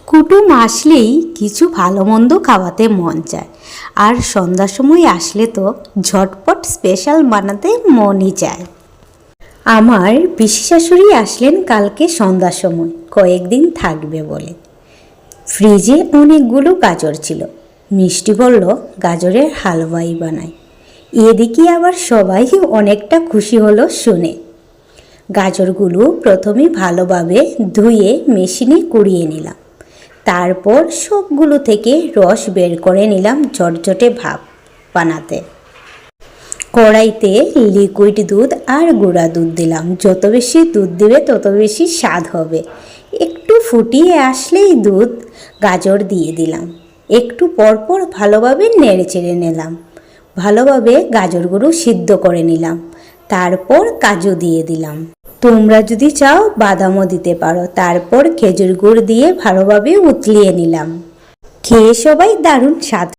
কুটুম আসলেই কিছু ভালো মন্দ খাওয়াতে মন চায়, আর সন্ধ্যার সময় আসলে তো ঝটপট স্পেশাল বানাতে মনই চায়। আমার পিসি শাশুড়ি আসলেন কালকে সন্ধ্যার সময় কয়েকদিন থাকবে বলে। ফ্রিজে অনেকগুলো গাজর ছিল। মিষ্টি বলল গাজরের হালুয়াই বানায়। এদিকে আবার সবাই অনেকটা খুশি হলো শুনে। গাজরগুলো প্রথমে ভালোভাবে ধুয়ে মেশিনে কুড়িয়ে নিলাম। তারপর সবগুলো থেকে রস বের করে নিলাম ঝটঝটে ভাপ বানাতে। কড়াইতে লিকুইড দুধ আর গুঁড়া দুধ দিলাম। যত বেশি দুধ দিবে তত বেশি স্বাদ হবে। একটু ফুটিয়ে আসলেই দুধ গাজর দিয়ে দিলাম। একটু পরপর ভালোভাবে নেড়ে চেড়ে নিলাম। ভালোভাবে গাজরগুলো সিদ্ধ করে নিলাম। তারপর কাজু দিয়ে দিলাম। তোমরা যদি চাও বাদামও দিতে পারো। তারপর খেজুর গুড় দিয়ে ভালোভাবে উতলিয়ে নিলাম। খেয়ে সবাই দারুণ স্বাদ